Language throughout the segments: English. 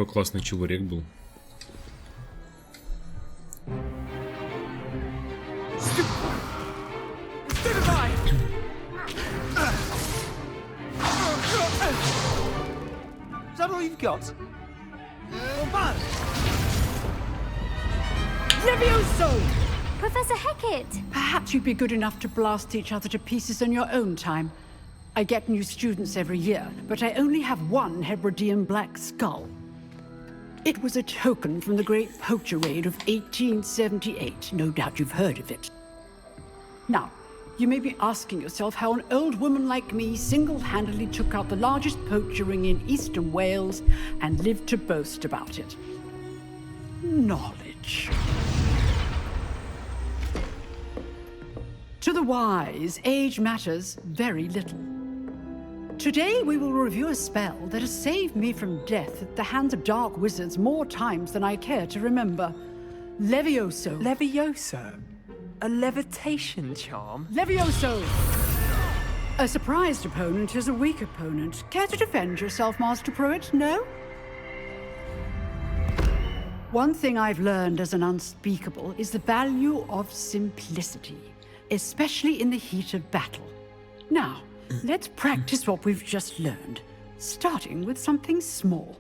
Какой классный чебурек был. Is that all you've got? Levioso! Professor Hecat! Perhaps you'd be good enough to blast each other to pieces in your own time. I get new students every year, but I only have one Hebridean black skull. It was a token from the Great Poacher Raid of 1878. No doubt you've heard of it. Now, you may be asking yourself how an old woman like me single-handedly took out the largest poacher ring in eastern Wales and lived to boast about it. Knowledge. To the wise, age matters very little. Today we will review a spell that has saved me from death at the hands of dark wizards more times than I care to remember. Levioso. Levioso? A levitation charm? Levioso! A surprised opponent is a weak opponent. Care to defend yourself, Master Pruitt? No? One thing I've learned as an unspeakable is the value of simplicity, especially in the heat of battle. Now, let's practice what we've just learned, starting with something small.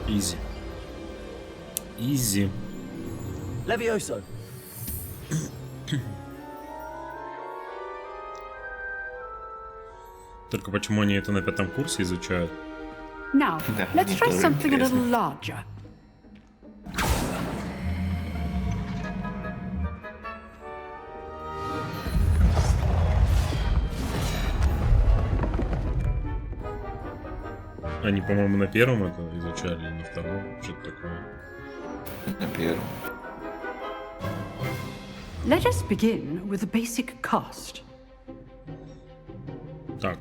Easy. Easy. Levioso. Только почему они это на 5-м курсе изучают? Now, let's try something a little larger. Они, по-моему, на 1-м это изучали, на 2-м, что-то такое. На 1-м. Let us begin with the basic cast. Так.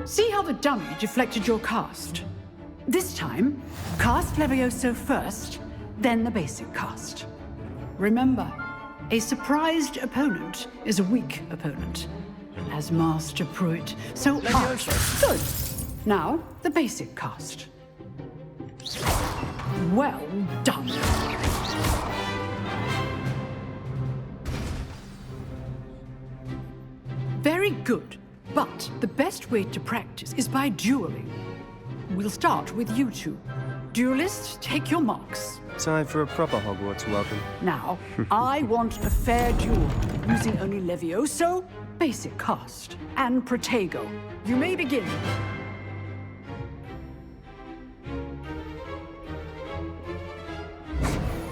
See how the dummy deflected your cast? This time, cast Levioso first, then the basic cast. Remember, a surprised opponent is a weak opponent, as Master Pruitt so good. Now, the basic cast. Well done. Very good, but the best way to practice is by dueling. We'll start with you two. Duelists, take your marks. Time for a proper Hogwarts welcome. Now, I want a fair duel, using only Levioso, basic cast, and Protego. You may begin.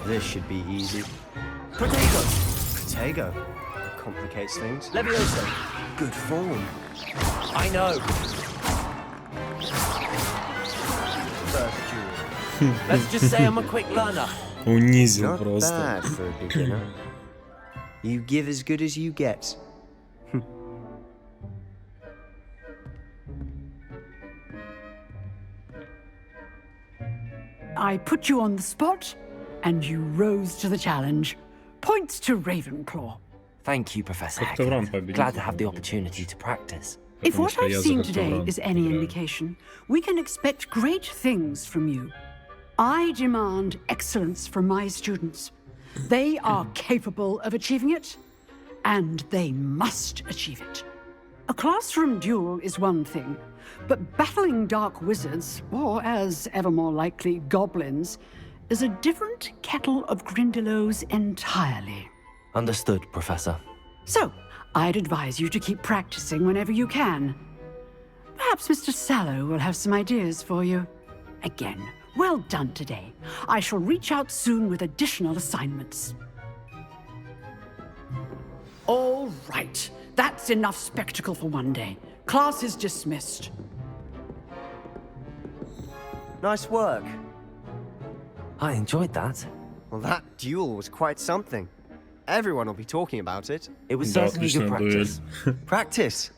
This should be easy. Protego! Protego. Complicates things. Levioso. Good form. I know. First duel. Let's just say I'm a quick learner. Унизил Not просто. bad for a beginner. You give as good as you get. I put you on the spot, and you rose to the challenge. Points to Ravenclaw. Thank you, Professor Как-то Вран Hecat. победил. Glad to have the opportunity to practice. If Потому what что I've я за seen как-то today Вран is any играю. indication, we can expect great things from you. I demand excellence from my students. They are capable of achieving it, and they must achieve it. A classroom duel is one thing, but battling dark wizards, or as ever more likely, goblins, is a different kettle of Grindylows entirely. Understood, Professor. So, I'd advise you to keep practicing whenever you can. Perhaps Mr. Sallow will have some ideas for you. Again, well done today. I shall reach out soon with additional assignments. All right. That's enough spectacle for one day. Class is dismissed. Nice work. I enjoyed that. Well, that duel was quite something. Everyone will be talking about it. It was Да, certainly good отличная дуэль. practice. Practice.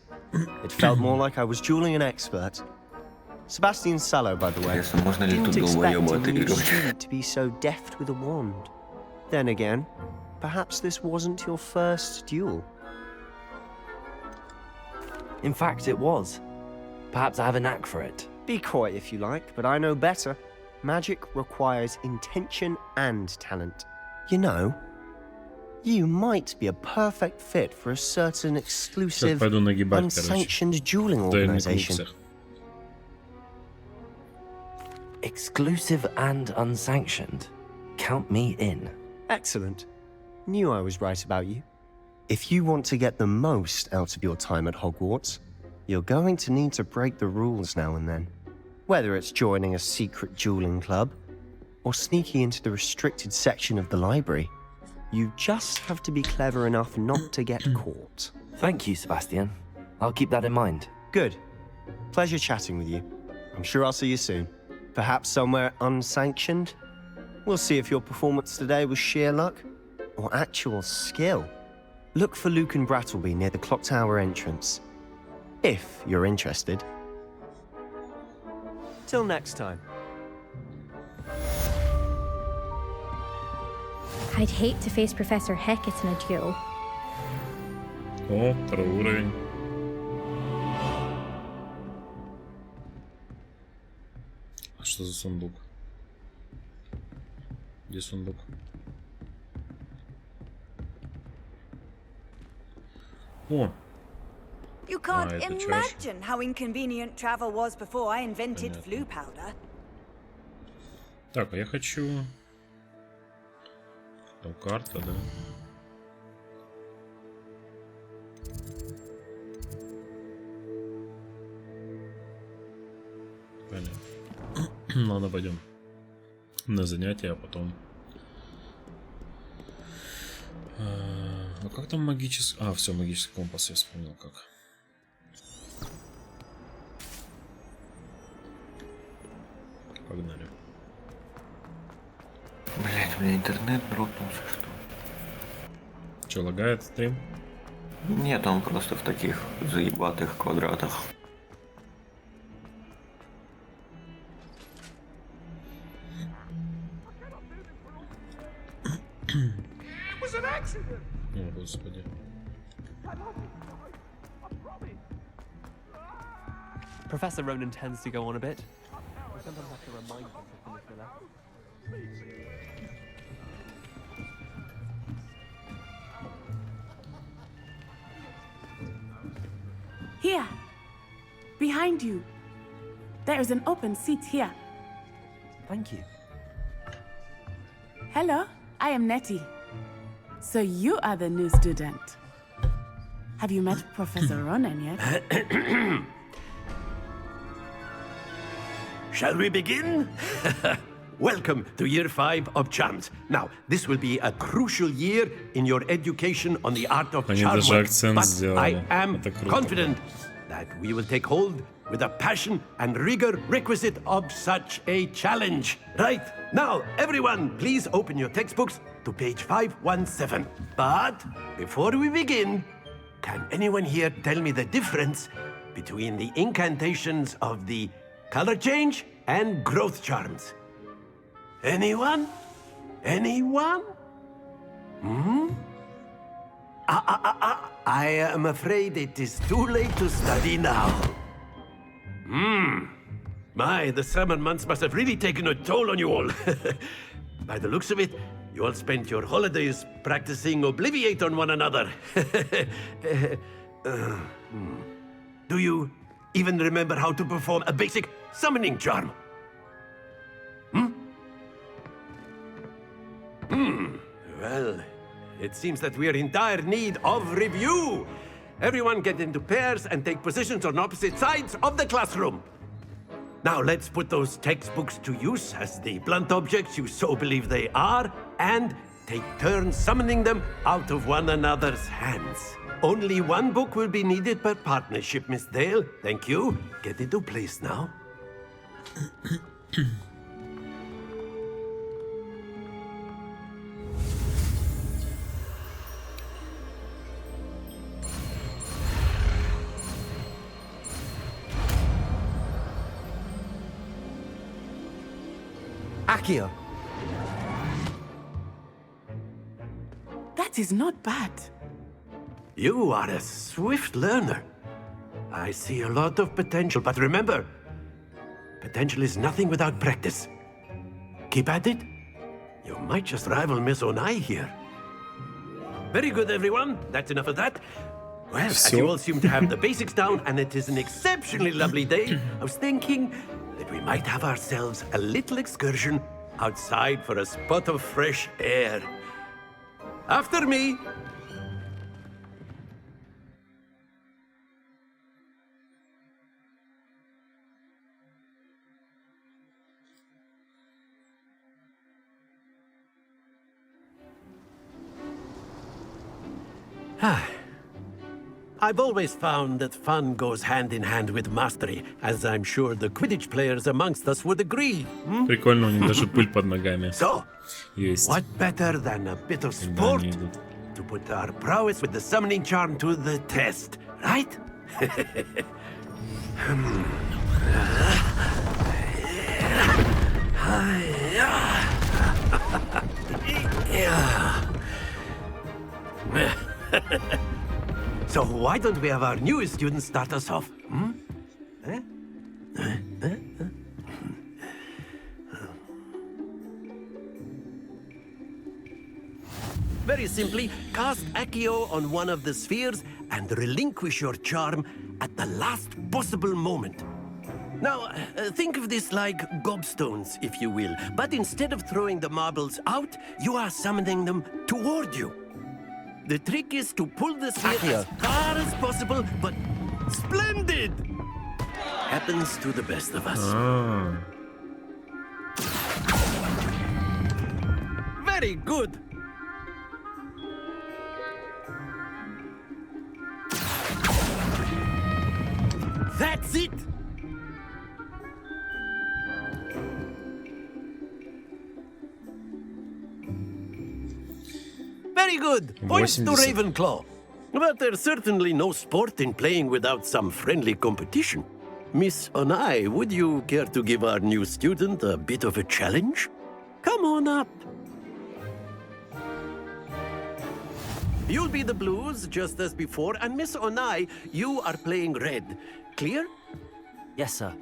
It felt more like I was dueling an expert. Sebastian Sallow, by the way, Интересно, можно ли didn't тут expect долбоёба a new отыгрывать? student to be so deft with a wand. Then again, perhaps this wasn't your first duel. In fact, it was. Perhaps I have a knack for it. Be coy if you like, but I know better. Magic requires intention and talent. You know, you might be a perfect fit for a certain exclusive, пойду нагибать, unsanctioned dueling Дуэльный клуб organization. всех. Exclusive and unsanctioned. Count me in. Excellent. Knew I was right about you. If you want to get the most out of your time at Hogwarts, you're going to need to break the rules now and then. Whether it's joining a secret dueling club, or sneaking into the restricted section of the library, you just have to be clever enough not to get caught. Thank you, Sebastian. I'll keep that in mind. Good. Pleasure chatting with you. I'm sure I'll see you soon. Perhaps somewhere unsanctioned? We'll see if your performance today was sheer luck or actual skill. Look for Luke and Brattleby near the clock tower entrance, if you're interested. Till next time. I'd hate to face Professor Hecat in a duel. О, второй уровень. А что за сундук? Где сундук? О, You can't это чаще. imagine how inconvenient travel was before I invented Понятно. flu powder. так, а я хочу... Там карта, да? Понятно. Ладно, пойдем на занятия, а потом... А как там магический... А, все, магический компас, я вспомнил как. Погнали. Блять, у меня интернет дропнулся, что ли? Че, лагает стрим? Нет, он просто в таких заебатых квадратах. О, господи. Professor Ronan tends to go on a bit. We sometimes have to remind him to finish the lesson. Here, behind you. There is an open seat here. Thank you. Hello, I am Nettie. So you are the new student. Have you met Professor Ronan yet? Shall we begin? Welcome to Year 5 of Charms. Now, this will be a crucial year in your education on the art of Они charm даже work, акцент but сделали. I am Это круто. confident that we will take hold with the passion and rigor requisite of such a challenge. Right, now, everyone, please open your textbooks to page 517. But before we begin, can anyone here tell me the difference between the incantations of the color change and growth charms? Anyone? Anyone? I am afraid it is too late to study now. My, the summer months must have really taken a toll on you all. By the looks of it, you all spent your holidays practicing Obliviate on one another. Do you even remember how to perform a basic summoning charm? Well, it seems that we are in dire need of review. Everyone get into pairs and take positions on opposite sides of the classroom. Now let's put those textbooks to use as the blunt objects you so believe they are, and take turns summoning them out of one another's hands. Only one book will be needed per partnership, Miss Dale. Thank you. Get into place now. Accio. That is not bad. You are a swift learner. I see a lot of potential, but remember, potential is nothing without practice. Keep at it. You might just rival Miss Onai here. Very good, everyone. That's enough of that. Well, as you all seem to have the basics down, and it is an exceptionally lovely day, I was thinking that we might have ourselves a little excursion outside for a spot of fresh air. After me. I've always found that fun goes hand in hand with mastery, as I'm sure the Quidditch players amongst us would agree. Прикольно, у них даже пыль под ногами. So, Есть. what better than a bit of sport to put our prowess with the summoning charm to the test, right? So why don't we have our newest student start us off? Very simply, cast Accio on one of the spheres and relinquish your charm at the last possible moment. Now, think of this like gobstones, if you will, but instead of throwing the marbles out, you are summoning them toward you. The trick is to pull the sphere as far as possible, but splendid! Happens to the best of us. Very good! That's it! Very good. Points to Ravenclaw. But there's certainly no sport in playing without some friendly competition. Miss Onai, would you care to give our new student a bit of a challenge? Come on up. You'll be the blues, just as before, and Miss Onai, you are playing red. Clear? Yes, sir.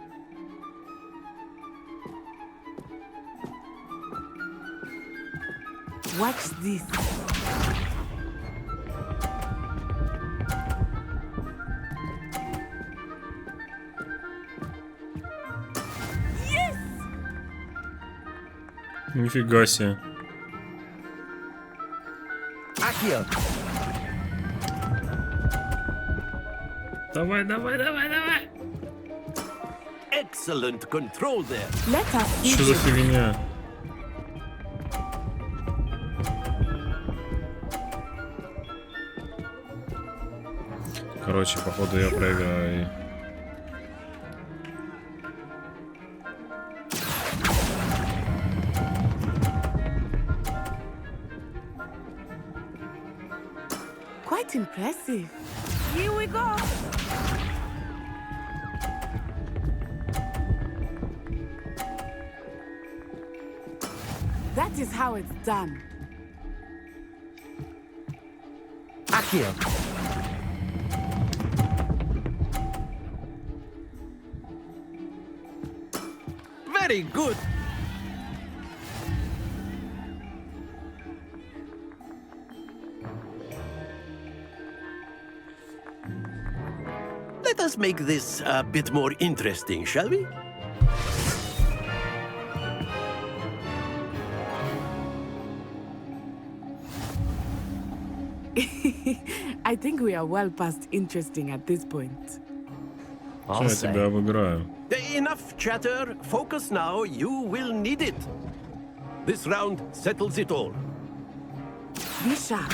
Watch this. Нифига себе. Accio. Давай, давай, давай, давай. Excellent control there. Let us Что за фигня? Короче, походу я проиграю. Quite impressive. Here we go. That is how it's done. Accio. Very good. Let us make this a bit more interesting, shall we? I think we are well past interesting at this point. Что я тебя обыграю? Enough chatter. Focus now. You will need it. This round settles it all. Be sharp.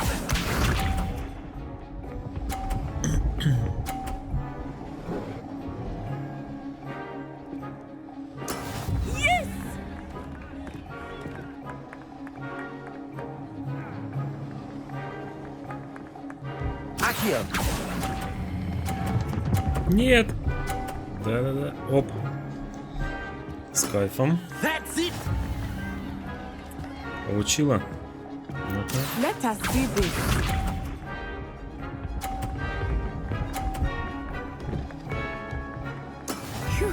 Yes! Accio. Нет. Да-да-да. Оп. С кайфом. That's it. Получила? Ну-ка. Let us see this. Phew.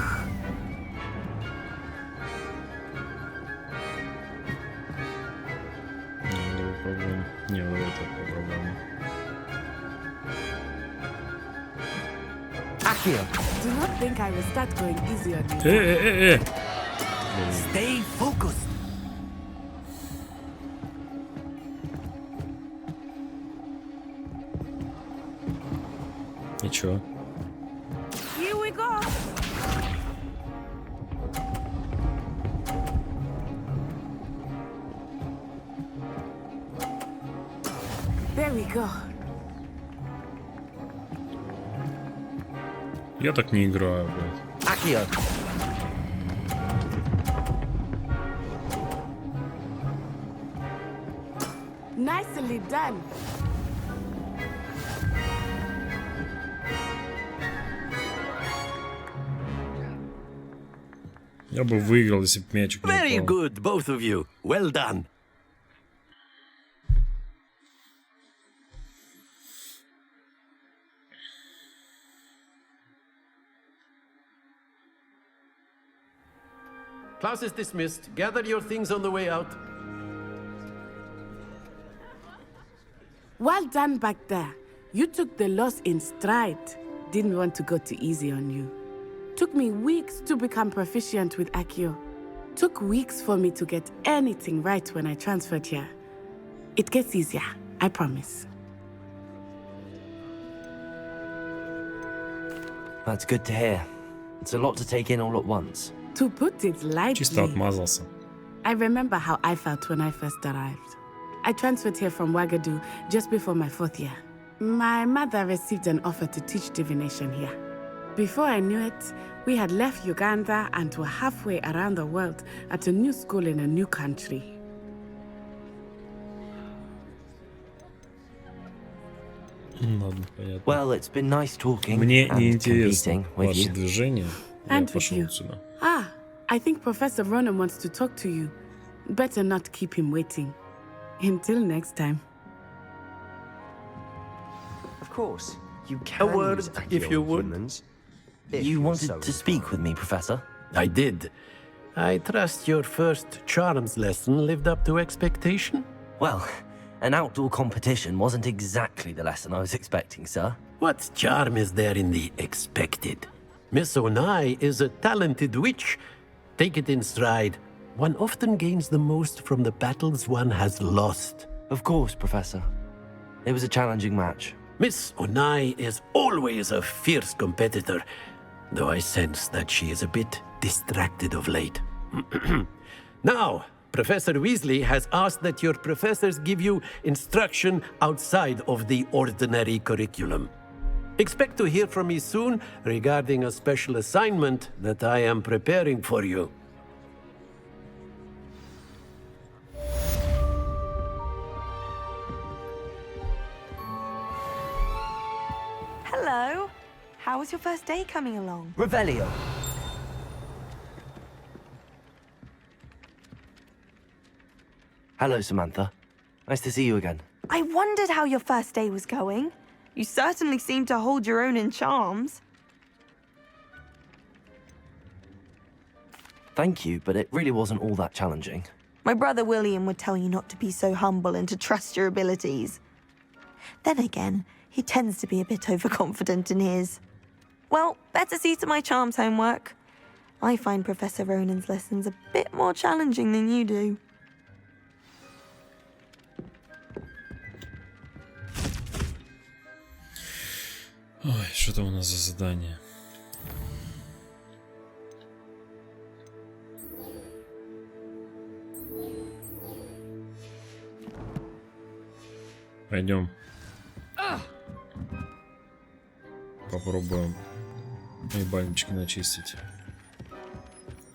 Давай попробуем. Не, давай так попробуем. Akio, Do not think I will start going easy on you. stay focused. И чё? Here we go. There we go. Я так не играю, блядь. Akio, Nicely done. Я бы выиграл, если бы мячик не Very упал. good, both of you. Well done. Class is dismissed. Gather your things on the way out. Well done back there. You took the loss in stride. Didn't want to go too easy on you. Took me weeks to become proficient with Akio. Took weeks for me to get anything right when I transferred here. It gets easier, I promise. that's good to hear. It's a lot to take in all at once. To put it Чисто lightly, отмазался. I remember how I felt when I first arrived. I transferred here from Wagadu just before my 4th year. My mother received an offer to teach divination here. Before I knew it, we had left Uganda and were halfway around the world at a new school in a new country. Ладно, понятно. Well, it's been nice talking Мне and не интересно competing with ваше you. движение. Я And with пошел you. отсюда. Ah, I think Professor Ronan wants to talk to you. Better not keep him waiting. Until next time. Of course, you can word, use if Akio you on would. humans, if You so wanted to speak with me, Professor? I did. I trust your first charms lesson lived up to expectation? Well, an outdoor competition wasn't exactly the lesson I was expecting, sir. What charm is there in the expected? Miss Onai is a talented witch. Take it in stride. One often gains the most from the battles one has lost. Of course, Professor. It was a challenging match. Miss Onai is always a fierce competitor, though I sense that she is a bit distracted of late. Now, Professor Weasley has asked that your professors give you instruction outside of the ordinary curriculum. Expect to hear from me soon regarding a special assignment that I am preparing for you. Hello. How was your first day coming along? Revelio. Hello, Samantha. Nice to see you again. I wondered how your first day was going. You certainly seem to hold your own in charms. Thank you, but it really wasn't all that challenging. My brother William would tell you not to be so humble and to trust your abilities. Then again, he tends to be a bit overconfident in his. Well, better see to my charms homework. I find Professor Ronan's lessons a bit more challenging than you do. Ой, что там у нас за задание? Пойдем. Попробуем ебальнички начистить.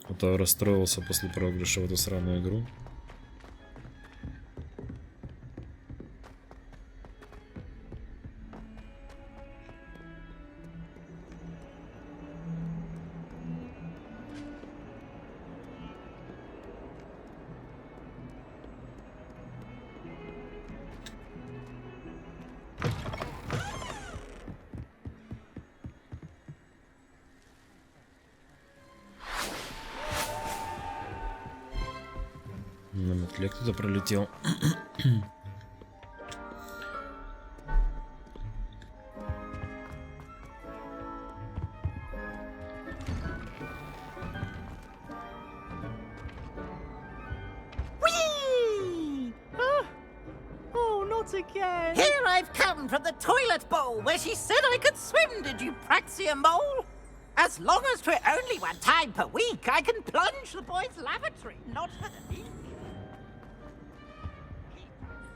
А то расстроился после проигрыша в эту сраную игру. петле кто-то пролетел. Again. Here I've come from the toilet bowl where she said I could swim, did you praxia mole? As long as 'twere only one time per week, I can plunge the boys' lavatory, not for the week.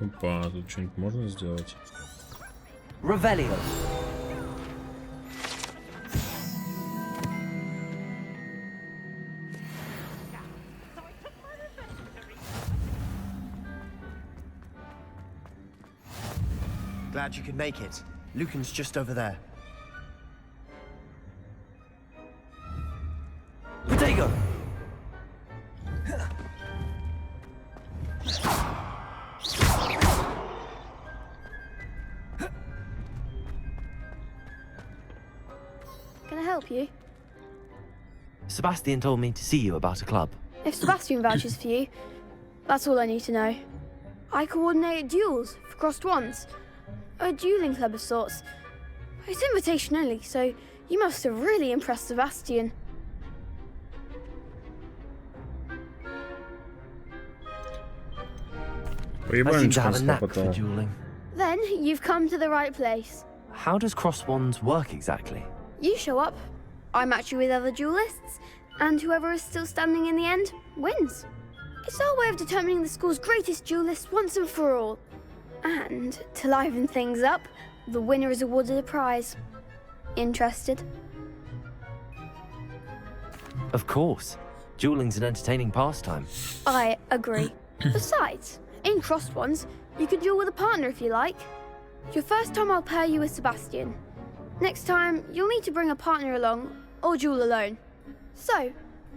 Опа, тут что-нибудь можно сделать? Revelio. Glad you could make it. Lucan's just over there. Potato. Can I help you? Sebastian told me to see you about a club. If Sebastian vouches for you, that's all I need to know. I coordinate duels for crossed wands. A dueling club of sorts. It's invitation only, so you must have really impressed Sebastian. I seem to have a knack for dueling. Then you've come to the right place. How does cross wands work exactly? You show up, I match you with other duelists, and whoever is still standing in the end wins. It's our way of determining the school's greatest duelist once and for all. And to liven things up, the winner is awarded a prize. Interested? Of course. Dueling's an entertaining pastime. I agree. Besides, in crossed ones, you can duel with a partner if you like. Your first time I'll pair you with Sebastian. Next time, you'll need to bring a partner along, or duel alone. So,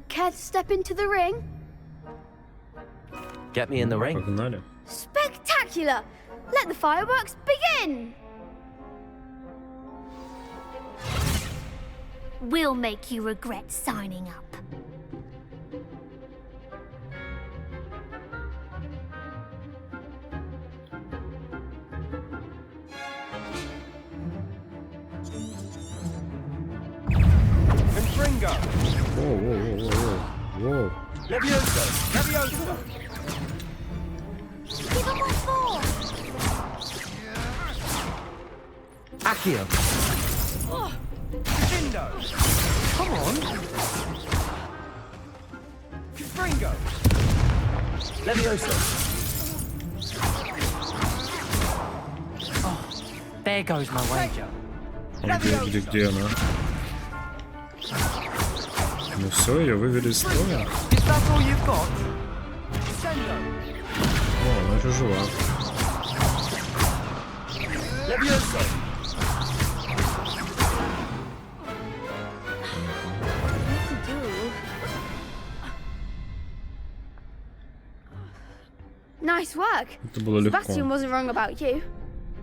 care to step into the ring? Get me in the ring. Погнали. Spectacular! Let the fireworks begin! We'll make you regret signing up. Confringo! Whoa, whoa, whoa, whoa, whoa. Levioso! Levioso! Give him what for! Accio. Crescendo! Come on. Confringo! Levioso. Oh, there goes my wager. Где она? Ну все, ее вывели из строя. Is that all you've got? Crescendo! О, она еще жива. Levioso! Nice work. Это было легко. Sebastian wasn't wrong about you.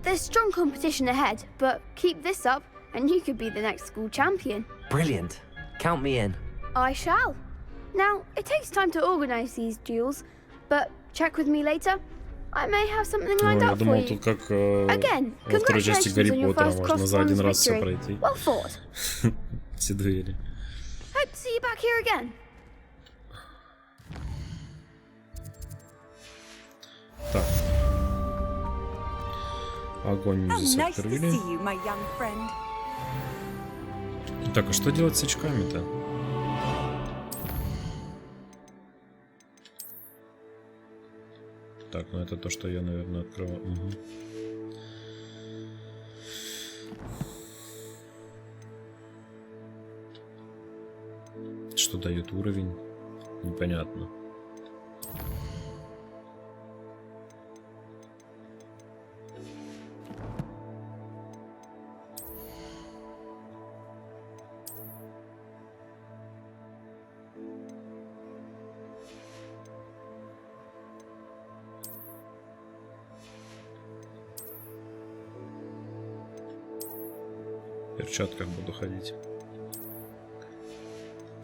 There's strong competition ahead, but keep this up and you could be the next school champion. Brilliant. Count me in. I shall. Now, it takes time to organize these duels, but check with me later. I may have something lined Я up for думал, you. тут как Again, во второй части congratulations Гарри on your Поттера first можно за один раз все victory. пройти. Well fought. Все двери. Hope to see you back here again. Так. Огонь мы здесь открыли. Так, а что делать с очками-то? Так, ну это то, что я, наверное, открывал. Угу. Что дает уровень? Непонятно. В перчатках буду ходить.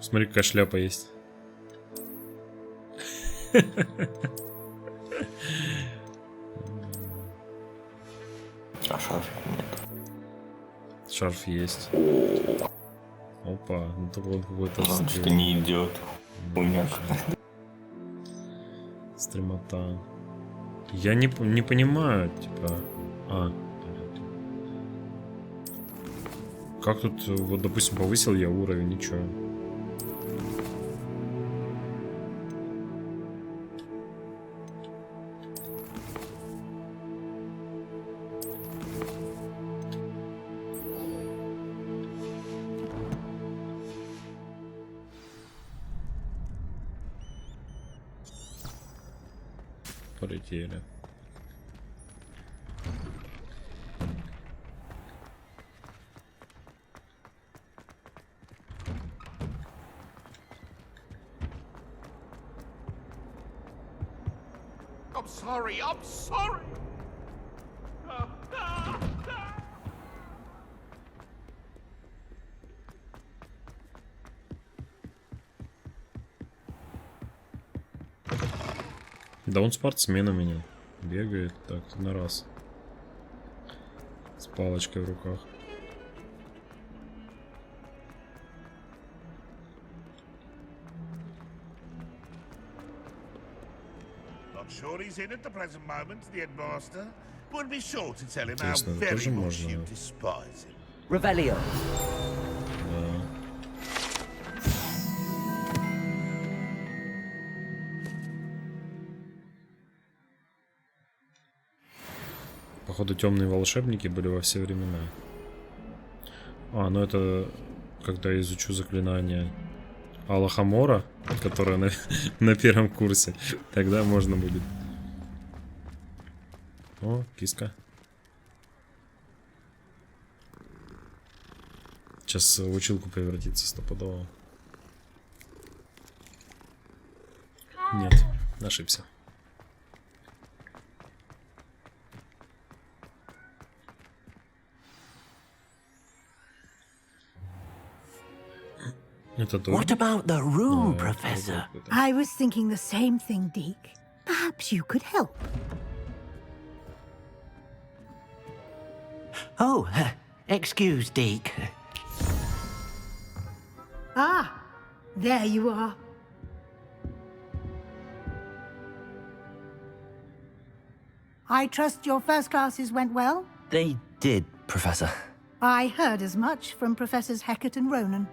Смотри, какая шляпа есть. А шарфика нет. Шарф есть. Опа, ну то вот какой-то Он что-то не идет. Хуйня. Стремота. Я не понимаю, типа. Как тут, вот, допустим, повысил я уровень, ничего. Полетели. I'm sorry. Да он спортсмен у меня. Бегает так на раз. С палочкой в руках. Not sure he's in at the present moment, the headmaster. Would be sure to tell him how Интересно, это very тоже much можно? you despise him. Revelio. Да. Походу, темные волшебники были во все времена. Ну это когда я изучу заклинание Алахамора, которое на первом курсе. Тогда можно будет. О, киска. Сейчас в училку превратится стопудово. Нет, ошибся. What about the room, Professor? I was thinking the same thing, Deke. Perhaps you could help. Oh, excuse, Deke. Ah, there you are. I trust your first classes went well? They did, Professor. I heard as much from Professors Hecat and Ronan.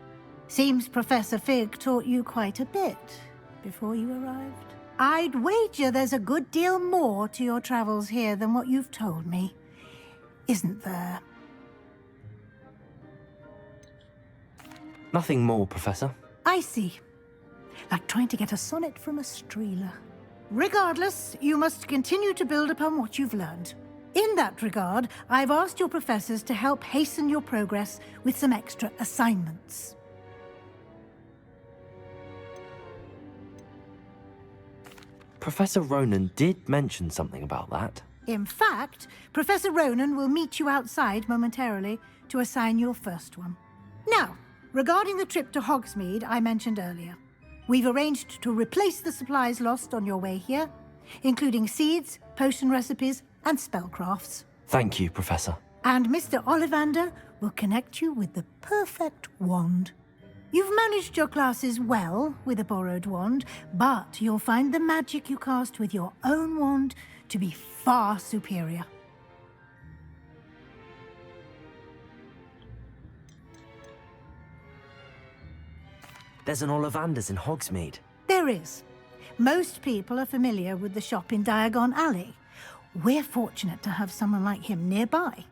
Seems Professor Fig taught you quite a bit before you arrived. I'd wager there's a good deal more to your travels here than what you've told me. Isn't there? Nothing more, Professor. I see. Like trying to get a sonnet from a streeler. Regardless, you must continue to build upon what you've learned. In that regard, I've asked your professors to help hasten your progress with some extra assignments. Professor Ronan did mention something about that. In fact, Professor Ronan will meet you outside momentarily to assign your first one. Now, regarding the trip to Hogsmeade I mentioned earlier, we've arranged to replace the supplies lost on your way here, including seeds, potion recipes, and spellcrafts. Thank you, Professor. And Mr. Ollivander will connect you with the perfect wand. You've managed your classes well with a borrowed wand, but you'll find the magic you cast with your own wand to be far superior. There's an Ollivander's in Hogsmeade. There is. Most people are familiar with the shop in Diagon Alley. We're fortunate to have someone like him nearby.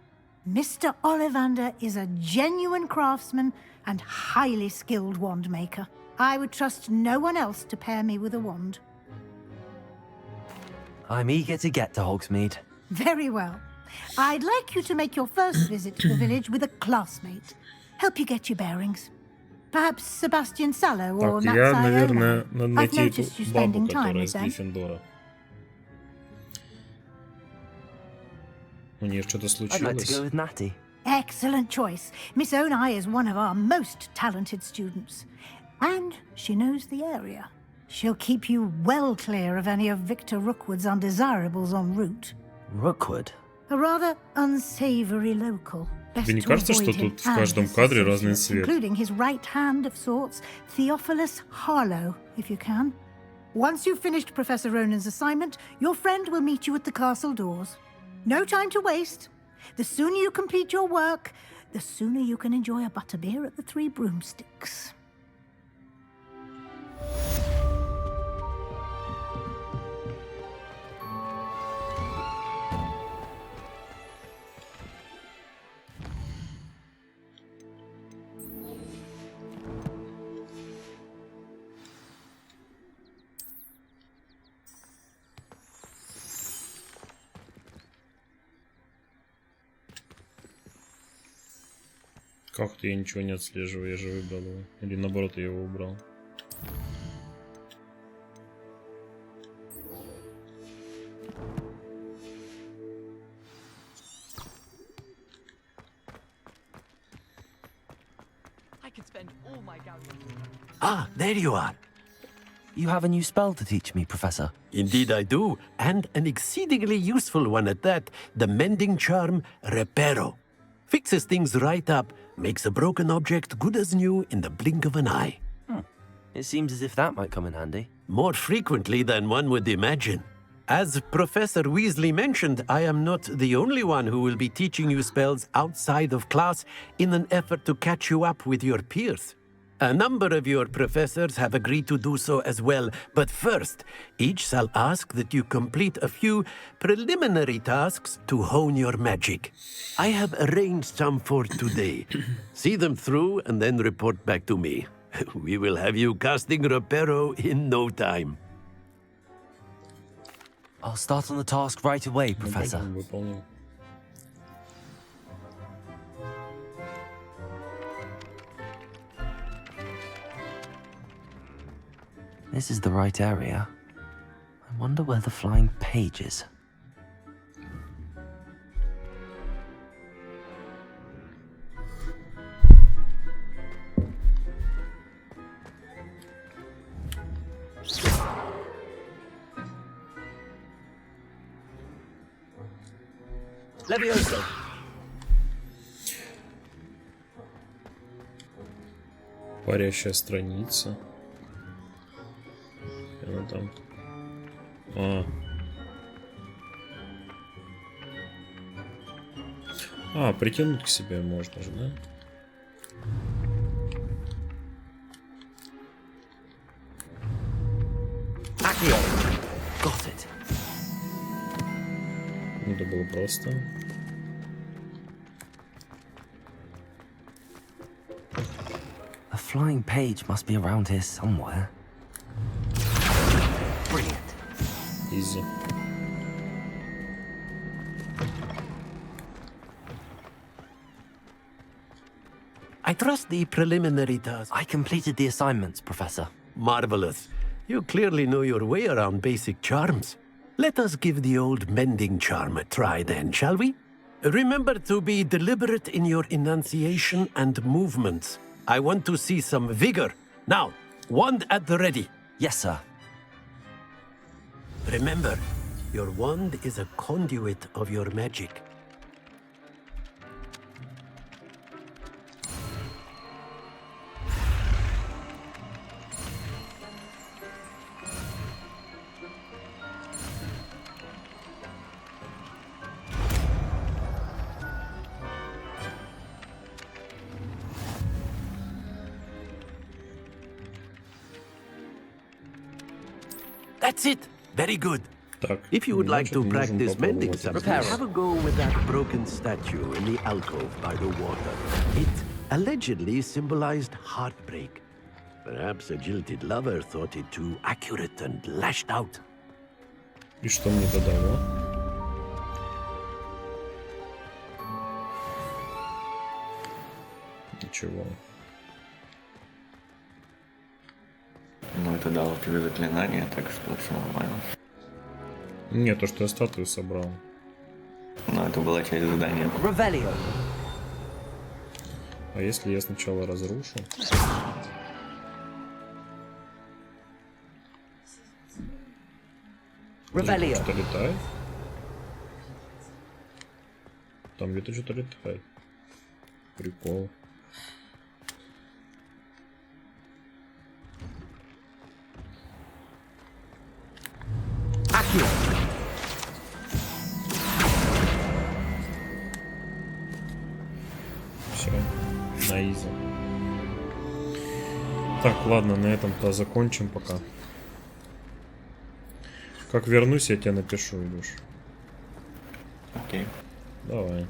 Mr. Ollivander is a genuine craftsman and highly skilled wand maker. I would trust no one else to pair me with a wand. I'm eager to get to Hogsmeade. Very well. I'd like you to make your first visit to the village with a classmate. Help you get your bearings. Perhaps Sebastian Sallow or Так, я, Natsai наверное, Oma. надо I've найти эту noticed you бабу, spending time которая with из them. Гриффиндора. У нее что-то I'd like to go случилось. with Natty. Excellent choice. Miss Onai is one of our most talented students. And she knows the area. She'll keep you well clear of any of Victor Rookwood's undesirables en route. Rookwood? A rather unsavory local. Тебе не кажется, что тут в каждом кадре разный цвет? Including his right hand of sorts, Theophilus Harlow, if you can. Once you've finished Professor Ronan's assignment, your friend will meet you at the castle doors. No time to waste. The sooner you complete your work, the sooner you can enjoy a butterbeer at the Three Broomsticks. Как-то я ничего не отслеживаю, я же выбрал его. Или наоборот, я его убрал. Ah, there you are. You have a new spell to teach me, Professor. Indeed I do, and an exceedingly useful one at that. The mending charm, Reparo. Fixes things right up, makes a broken object good as new in the blink of an eye. It seems as if that might come in handy. More frequently than one would imagine. As Professor Weasley mentioned, I am not the only one who will be teaching you spells outside of class in an effort to catch you up with your peers. A number of your professors have agreed to do so as well, but first, each shall ask that you complete a few preliminary tasks to hone your magic. I have arranged some for today. See them through and then report back to me. We will have you casting Reparo in no time. I'll start on the task right away, Professor. This is the right area. I wonder where the flying page is. Levioso. Парящая страница. Она там. Притянуть к себе можно же, да? Got it. Это было просто. A flying page must be around here somewhere. Brilliant. Easy. I trust the preliminary task. I completed the assignments, Professor. Marvelous. You clearly know your way around basic charms. Let us give the old mending charm a try then, shall we? Remember to be deliberate in your enunciation and movements. I want to see some vigor. Now, wand at the ready. Yes, sir. Remember, your wand is a conduit of your magic. That's it. Very good. If you would like to practice mending something, have a go with that broken statue in the alcove by the water. It allegedly symbolized heartbreak. Perhaps a jilted lover thought it too accurate and lashed out. И что мне дало? Ничего. Ну, это дало тебе заклинание, так что все нормально. Не, то, что я статую собрал. Но это была часть задания. Revelio. А если я сначала разрушу? Ребелио. Что-то летает? Там где-то что-то летает. Прикол. Все, на изи. Так, ладно, на этом-то закончим пока. Как вернусь, я тебе напишу, Илюш. Окей. Давай.